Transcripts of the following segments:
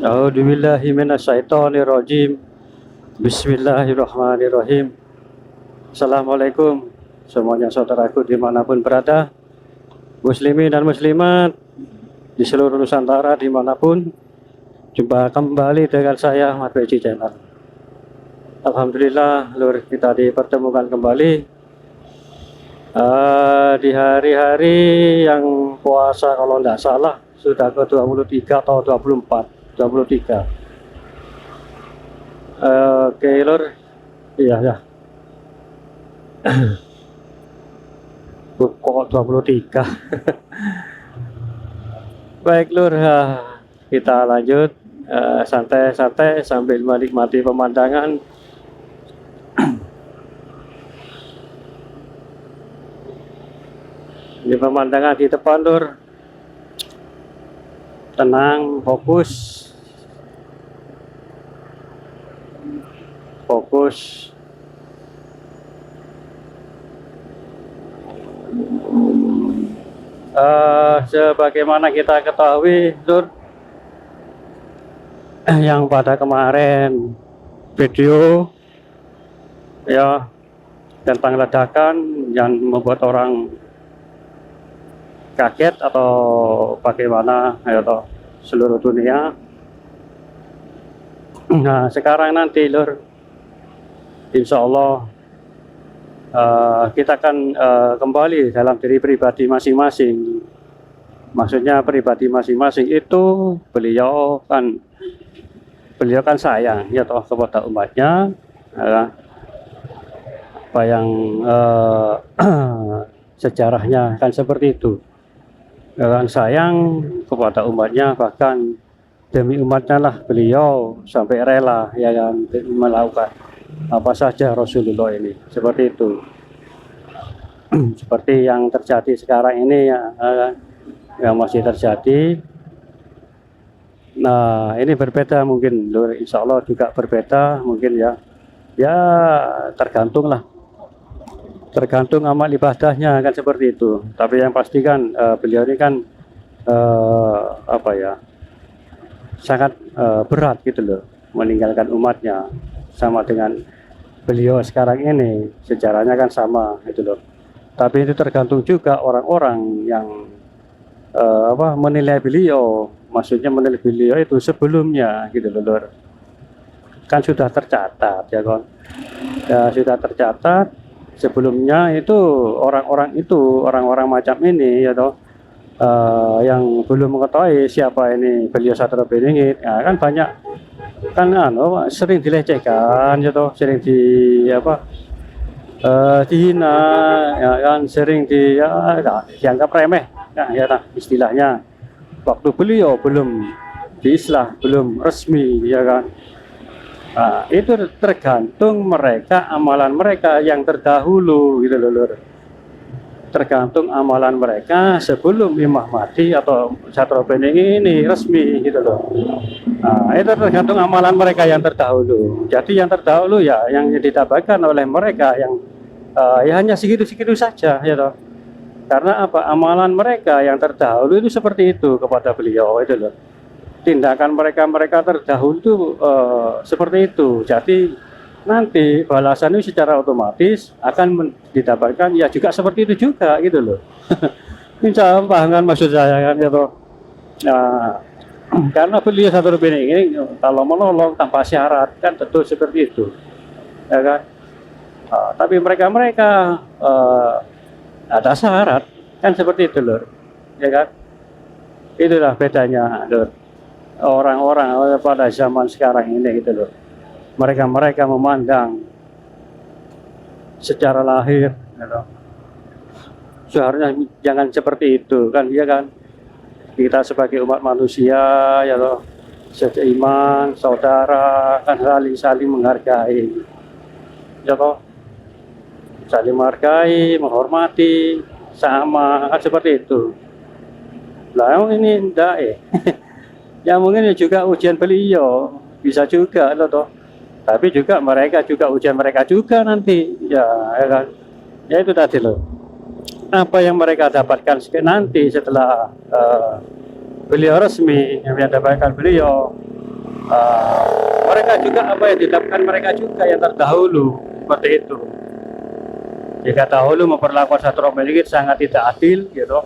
A'udzubillahi minasyaitonirrajim. Bismillahirrahmanirrahim. Assalamualaikum semuanya saudaraku dimanapun berada, muslimin dan muslimat di seluruh Nusantara dimanapun. Jumpa kembali dengan saya Ahmad Beji Channel. Alhamdulillah lur, kita dipertemukan kembali di hari-hari yang puasa, kalau tidak salah sudah ke 23 atau 23. Oke lur, iya ya. Kok 23. Baik lur, kita lanjut santai-santai sambil menikmati pemandangan. Ini pemandangan di depan lur, tenang, fokus. Sebagaimana kita ketahui lur, yang pada kemarin video ya tentang ledakan yang membuat orang kaget atau bagaimana ya toh seluruh dunia. Nah sekarang nanti lur, insya Allah kita akan kembali dalam diri pribadi masing-masing. Maksudnya pribadi masing-masing itu beliau kan sayang ya toh kepada umatnya, ya, apa yang sejarahnya kan seperti itu, ya kan, sayang kepada umatnya, bahkan demi umatnya lah beliau sampai rela ya kan melakukan apa saja Rasulullah ini, seperti itu. Seperti yang terjadi sekarang ini ya, yang masih terjadi. Nah ini berbeda mungkin lur, insya Allah juga berbeda mungkin ya tergantung amal ibadahnya kan seperti itu. Tapi yang pasti kan beliau ini kan apa ya, sangat berat gitu loh meninggalkan umatnya. Sama dengan beliau sekarang ini sejarahnya kan sama gitu loh. Tapi itu tergantung juga orang-orang yang menilai beliau. Maksudnya menilai beliau itu sebelumnya gitu loh lur. Kan sudah tercatat ya kan, ya sudah tercatat sebelumnya itu orang-orang macam ini ya toh, yang belum mengetahui siapa ini beliau Satrio Beringit ya kan, banyak kan sering dilecehkan ya toh, sering dihina ya kan, sering dianggap remeh ya istilahnya, waktu beliau belum diislah, belum resmi ya kan. Nah, itu tergantung mereka, amalan mereka yang terdahulu gitu loh lur. Tergantung amalan mereka sebelum Imam Mahdi atau Satrio Beringit ini resmi gitu loh. Nah, itu tergantung amalan mereka yang terdahulu. Jadi yang terdahulu ya yang didapatkan oleh mereka yang ya hanya segitu-segitu saja ya toh. Karena apa, amalan mereka yang terdahulu itu seperti itu kepada beliau itu loh. Tindakan mereka terdahulu itu seperti itu. Jadi nanti balasan itu secara otomatis akan didapatkan ya juga seperti itu juga gitu loh. Insya Allah paham kan maksud saya kan ya toh. Nah, karena beliau Satrio Beringit ini kalau menolong tanpa syarat kan tentu seperti itu ya kan. Tapi mereka ada syarat kan seperti itu lur ya kan. Itulah bedanya lur, orang-orang pada zaman sekarang ini gitu lur. Mereka memandang secara lahir gitu. Seharusnya jangan seperti itu kan ya kan. Kita sebagai umat manusia ya loh, seiman, saudara kan saling menghargai ya toh, saling menghargai, menghormati sama kan seperti itu. Lah ini enggak ya mungkin juga ujian beliau bisa juga loh toh. Tapi juga mereka juga ujian mereka juga nanti ya kan. Ya itu tadi loh, apa yang mereka dapatkan nanti setelah beliau resmi, yang dapatkan beliau Uh, Mereka juga apa yang dilakukan mereka juga yang terdahulu seperti itu. Jika dahulu memperlakukan Satria Beringin sangat tidak adil, gitu,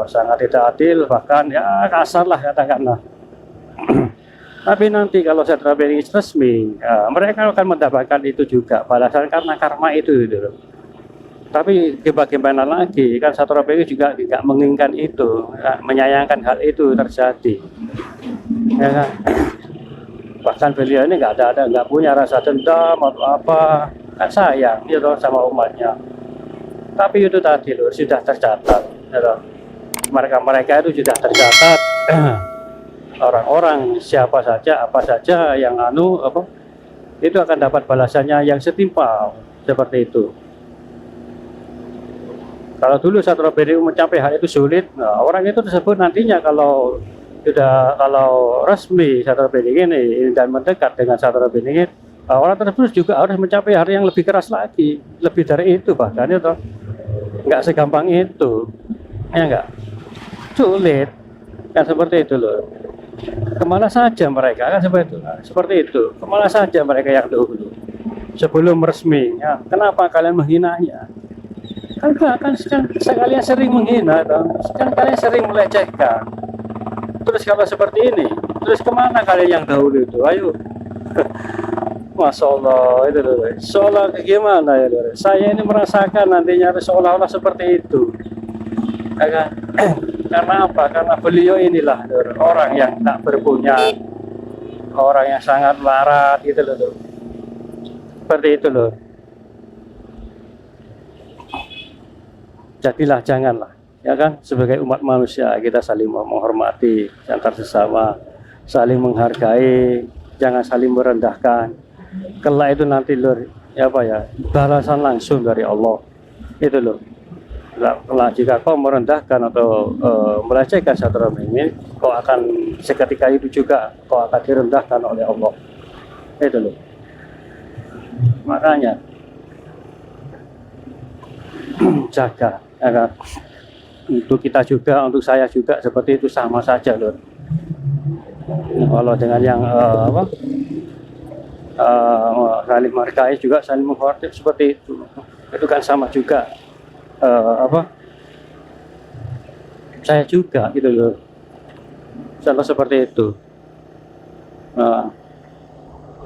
sangat tidak adil, bahkan ya kasar lah katakanlah. Tapi nanti kalau Satria Beringin resmi, ya, mereka akan mendapatkan itu juga balasan karena karma itu, gitu. Tapi bagaimana lagi, kan Satria Beringin juga tidak menginginkan itu, ya, menyayangkan hal itu terjadi, ya kan? Bahkan beliau ini nggak punya rasa dendam atau apa, kan sayang gitu sama umatnya. Tapi itu tadi loh sudah tercatat, gitu. Mereka itu sudah tercatat. Orang-orang siapa saja, apa saja yang apa, itu akan dapat balasannya yang setimpal seperti itu. Kalau dulu Satria Beringin mencapai hal itu sulit, nah, orang itu tersebut nantinya kalau resmi Satria Beringin ini dan mendekat dengan Satria Beringin, orang tersebut juga harus mencapai hal yang lebih keras lagi, lebih dari itu bahkan itu nggak segampang itu, ya nggak, sulit kan seperti itu loh. Kemana saja mereka kan seperti itu, kemana saja mereka yang dahulu sebelum resmi, ya, kenapa kalian menghinanya? Kan kalian sering menghina, kan kalian sering melecehkan. Terus kalau seperti ini, terus kemana kalian yang dahulu itu? Ayo, Masya Allah, itu loh. Seolah gimana ya loh. Saya ini merasakan nantinya seolah-olah seperti itu. Ya kan? Karena apa? Karena beliau inilah loh, orang yang tak berpunya, orang yang sangat melarat gitu loh. Seperti itu loh. Jadilah janganlah, ya kan, sebagai umat manusia kita saling menghormati antar sesama, saling menghargai, jangan saling merendahkan. Kelak itu nanti lur, ya apa ya, balasan langsung dari Allah itu loh. Kelak jika kau merendahkan atau melecehkan Satria Beringin, kau akan seketika itu juga kau akan direndahkan oleh Allah itu loh. Makanya jaga, ya kan? Untuk kita juga, untuk saya juga seperti itu sama saja loh. Kalau dengan yang saling menghargai juga saling menghormati seperti itu kan sama juga. Saya juga gitu loh. Sama seperti itu.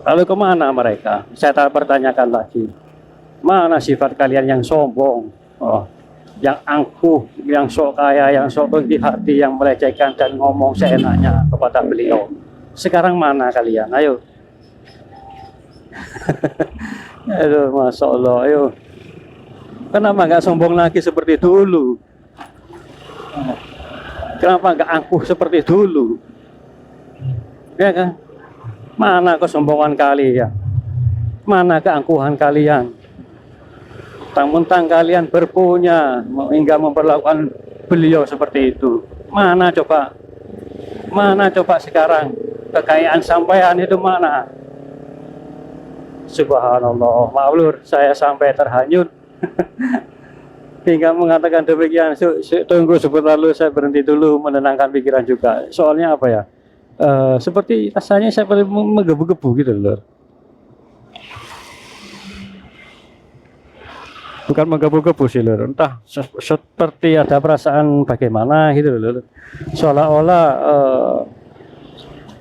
Lalu kemana mereka? Saya pertanyakan lagi. Mana sifat kalian yang sombong? Yang angkuh, yang sok kaya, yang sok tinggi hati, yang melecehkan dan ngomong seenaknya kepada beliau. Sekarang mana kalian? Ayo. Aduh, Masya Allah, ayo. Kenapa nggak sombong lagi seperti dulu? Kenapa nggak angkuh seperti dulu? Ya kan? Mana kesombongan kalian? Mana keangkuhan kalian? Mentang-mentang kalian berpunya hingga memperlakukan beliau seperti itu. Mana coba? Mana coba sekarang? Kekayaan sampean itu mana? Subhanallah, maaf lur, saya sampai terhanyut hingga mengatakan demikian. Tunggu sebentar dulu, saya berhenti dulu menenangkan pikiran juga. Soalnya apa ya? Seperti rasanya saya menggebu-gebu gitu lur. Bukan menggebu-gebu sih lur, entah seperti ada perasaan bagaimana gitu lur. Seolah-olah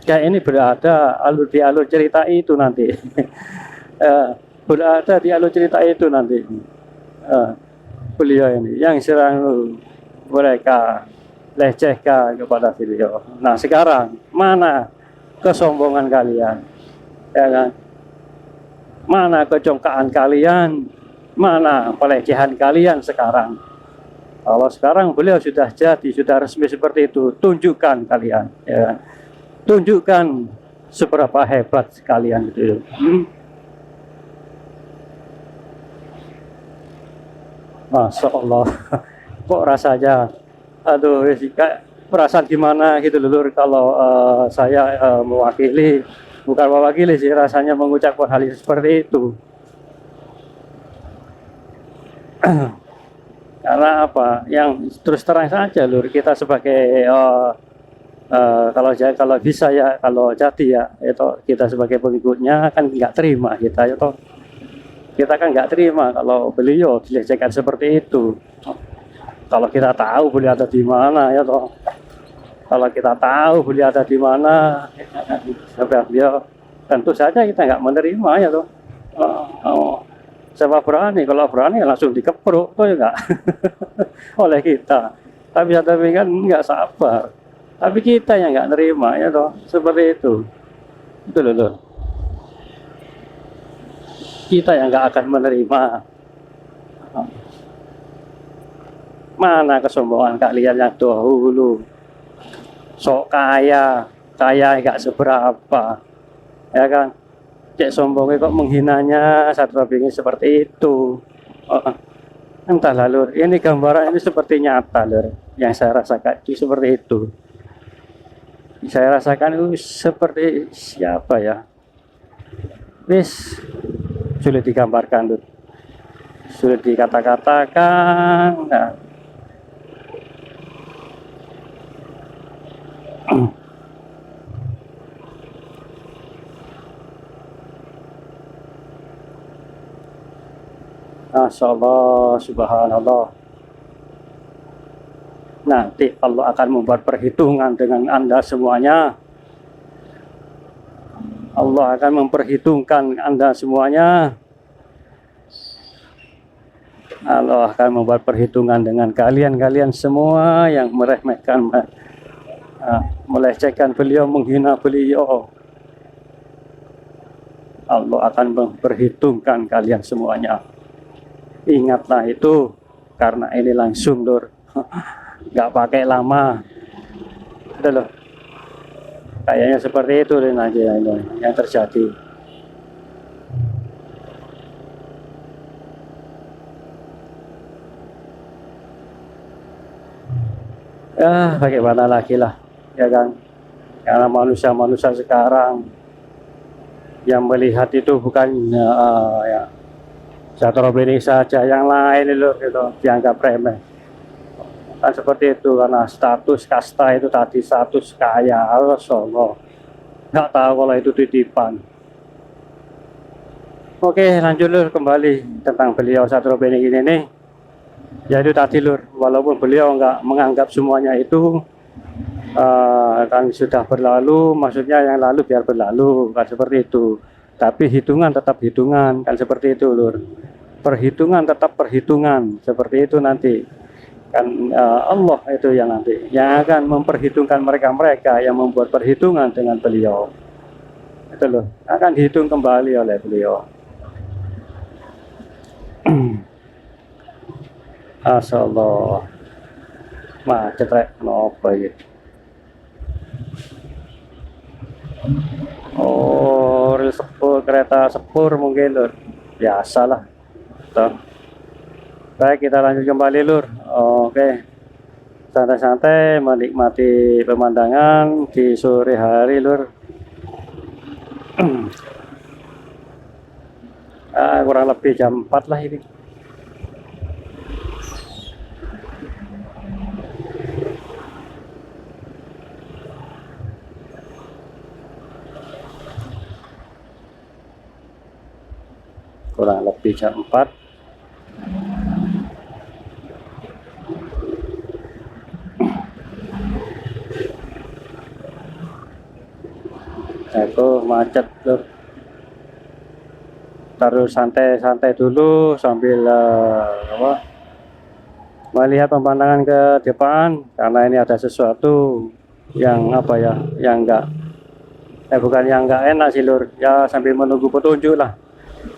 kayak ini berada di alur cerita itu nanti. Berada di alur cerita itu nanti. Beliau ini yang serang mereka lecehkan kepada beliau. Nah sekarang mana kesombongan kalian, ya kan? Mana kecongkaan kalian? Mana pelecehan kalian sekarang? Kalau sekarang beliau sudah jadi, sudah resmi seperti itu, tunjukkan kalian, ya. Tunjukkan seberapa hebat kalian itu. Masya Allah, kok rasanya, aduh, perasaan gimana gitu lur kalau saya mewakili, bukan mewakili sih, rasanya mengucapkan hal seperti itu. Karena apa? Yang terus terang saja lur, kita sebagai Kalau bisa ya, kalau jadi ya itu kita sebagai pengikutnya kan nggak terima kita itu, kita kan nggak terima kalau beliau dilecehkan seperti itu. Kalau kita tahu beliau ada di mana ya toh, kalau kita tahu beliau ada di mana, sebab dia tentu saja kita nggak menerima ya toh. Oh, oh. Siapa berani, kalau berani langsung dikepruk tuh ya nggak oleh kita. Tapi kan nggak sabar. Tapi kita yang nggak nerima ya toh, seperti itu loh. Kita yang nggak akan menerima. Mana kesombongan kalian yang dahulu, sok kaya nggak seberapa, ya kan? Cek sombongnya kok menghinanya satu ini seperti itu. Oh, entahlah lur, ini gambaran ini seperti nyata lur, yang saya rasakan itu seperti itu. Saya rasakan itu seperti siapa ya? Wis sulit digambarkan lur, sulit dikata-katakan. Nah. Masya Allah, subhanallah. Nanti Allah akan membuat perhitungan dengan Anda semuanya. Allah akan memperhitungkan Anda semuanya. Allah akan membuat perhitungan dengan kalian semua yang meremehkan, melecehkan beliau, menghina beliau. Allah akan memperhitungkan kalian semuanya. Ingatlah itu, karena ini langsung lur, nggak pakai lama. Udah loh, kayaknya seperti itu aja yang terjadi. Ya bagaimana lagi lah, ya kan? Karena manusia sekarang yang melihat itu bukan ya Satrio ini saja, yang lain itu gitu, dianggap remeh. Kan seperti itu, karena status kasta itu tadi, status kaya, Allah nggak tahu kalau itu titipan. Oke, lanjut lur, kembali tentang beliau Satrio ini nih. Ya itu tadi lur, walaupun beliau nggak menganggap semuanya itu kan sudah berlalu, maksudnya yang lalu biar berlalu, kan seperti itu. Tapi hitungan tetap hitungan, kan seperti itu lur. Perhitungan tetap perhitungan, seperti itu nanti. Kan Allah itu yang nanti yang akan memperhitungkan mereka yang membuat perhitungan dengan beliau. Itu loh, akan dihitung kembali oleh beliau. Asallah. Macet rek, nopo iki. Oh, rel sepur, kereta sepur mungkin lur. Biasalah. Tuh. Baik, kita lanjut kembali lur. Oke. Santai-santai menikmati pemandangan di sore hari lur. Kurang lebih jam 4 lah ini. Kurang lebih jam 4. Aku macet lur. Terus santai-santai dulu sambil melihat pemandangan ke depan, karena ini ada sesuatu yang yang bukan yang enggak enak sih lur, ya sambil menunggu petunjuk lah,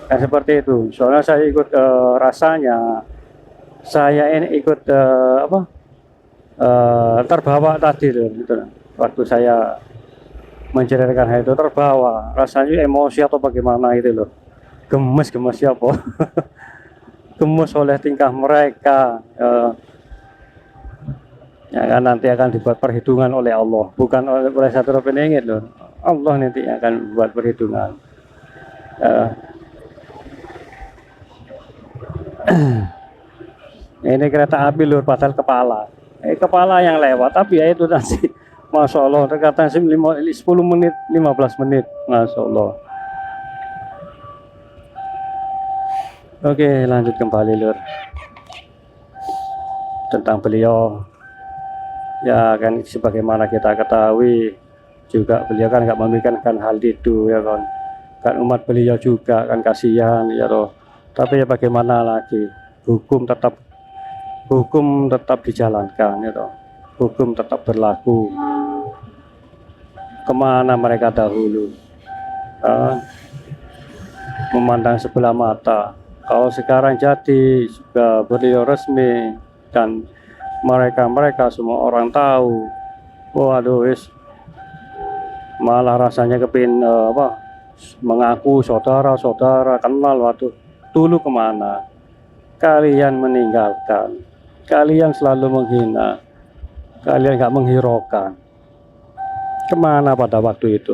kan seperti itu. Soalnya saya ikut rasanya saya ini ikut terbawa tadi lur, gitu. Waktu saya menceritakan hal itu terbawa, rasanya emosi atau bagaimana itu loh, gemes siapa gemes oleh tingkah mereka, ya kan nanti akan dibuat perhitungan oleh Allah, bukan oleh satu peningit loh. Allah nanti akan buat perhitungan. Ini kereta api lur, padahal kepala yang lewat, tapi ya itu nanti Masya Allah, terkadang 10 menit, 15 menit, Masya Allah. Oke, lanjut kembali lur tentang beliau. Ya kan, sebagaimana kita ketahui juga beliau kan nggak memikirkan hal itu ya kan umat beliau juga kan kasihan ya toh. Tapi ya bagaimana lagi, hukum tetap dijalankan ya toh, hukum tetap berlaku kemana mereka dahulu, memandang sebelah mata. Kalau sekarang jadi juga beliau resmi dan mereka semua orang tahu, waduh malah rasanya kepin mengaku saudara kenal. Waduh, dulu kemana kalian meninggalkan, kalian selalu menghina, kalian nggak menghiraukan. Kemana pada waktu itu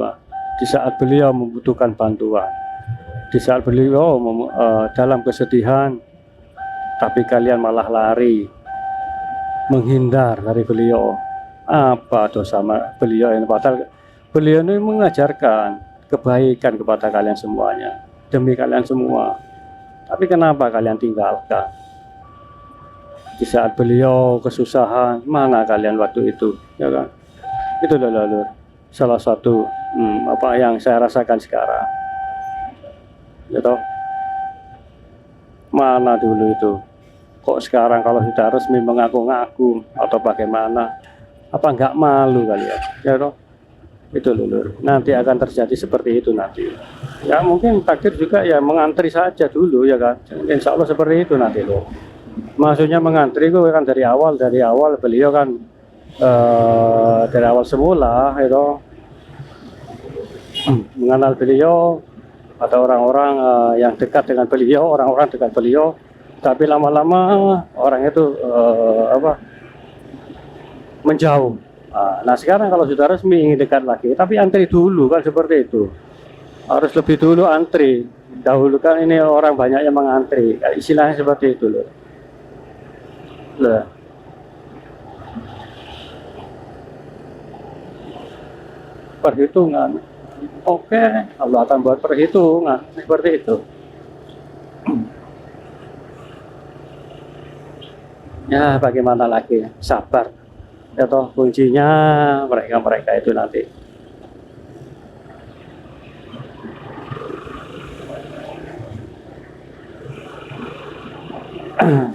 di saat beliau membutuhkan bantuan, di saat beliau dalam kesedihan, tapi kalian malah lari menghindar dari beliau. Apa dosa beliau ini? Padahal beliau ini mengajarkan kebaikan kepada kalian semuanya, demi kalian semua. Tapi kenapa kalian tinggalkan? Di saat beliau kesusahan, mana kalian waktu itu? Ya kan? Itu lalu salah satu apa yang saya rasakan sekarang. Ya toh? Mana dulu itu? Kok sekarang kalau sudah resmi mengaku-ngaku atau bagaimana? Apa nggak malu kalian? Ya toh? Itu lulur. Nanti akan terjadi seperti itu nanti. Ya mungkin takdir juga ya mengantri saja dulu ya kan. Insya Allah seperti itu nanti loh. Maksudnya mengantri itu kan dari awal beliau kan dari awal semula itu mengenal beliau atau orang-orang yang dekat dengan beliau, orang-orang dekat beliau. Tapi lama-lama orang itu menjauh. Nah sekarang kalau sudah resmi ingin dekat lagi, tapi antri dulu kan seperti itu. Harus lebih dulu antri. Dahulu kan ini orang banyak yang mengantri. Istilahnya seperti itu loh. Perhitungan. Oke, Allah akan buat perhitungan seperti itu. Ya bagaimana lagi, sabar. Ya toh kuncinya mereka itu nanti.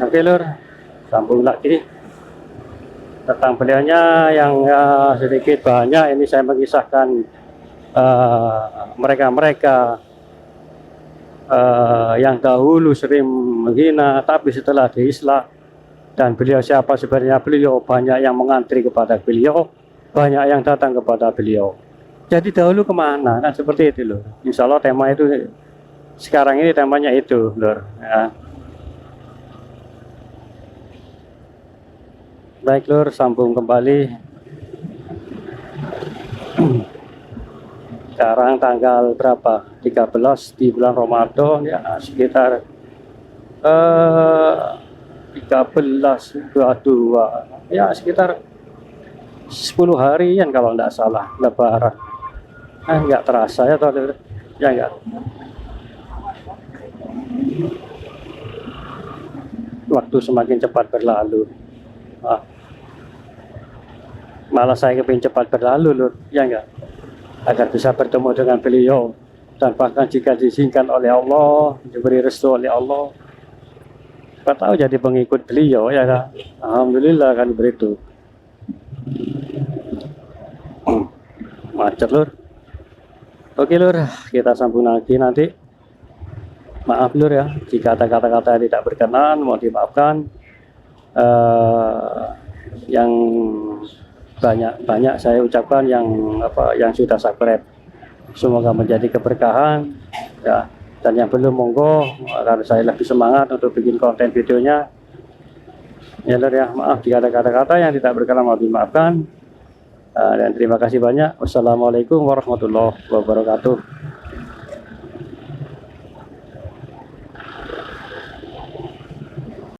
Oke lur, sambung lagi tentang beliaunya yang sedikit banyak ini saya mengisahkan mereka yang dahulu sering menghina, tapi setelah diislah. Dan beliau siapa sebenarnya? Beliau banyak yang mengantri kepada beliau, banyak yang datang kepada beliau. Jadi dahulu kemana? Kan seperti itu loh. Insya Allah tema itu sekarang ini temanya itu loh. Ya. Baik lur, sambung kembali. Sekarang tanggal berapa? 13 di bulan Ramadan ya, sekitar 13, 22 ya, sekitar 10 harian kalau tidak salah lebaran. Nggak terasa ya toh ya enggak. Waktu semakin cepat berlalu. Malah saya kepingin cepat berlalu lur, ya enggak, agar bisa bertemu dengan beliau. Dan bahkan jika diizinkan oleh Allah, diberi restu oleh Allah, kita tahu jadi pengikut beliau ya kan. Alhamdulillah kan begitu. Macet lur. Oke lur, kita sambung lagi nanti. Maaf lur ya, jika ada kata-kata yang tidak berkenan mohon dimaafkan. Yang banyak saya ucapkan yang sudah subscribe, semoga menjadi keberkahan ya. Dan yang belum monggo agar saya lebih semangat untuk bikin konten videonya ya lur ya. Maaf jika ada kata-kata yang tidak berkenan mohon dimaafkan. Dan terima kasih banyak. Wassalamualaikum warahmatullahi wabarakatuh.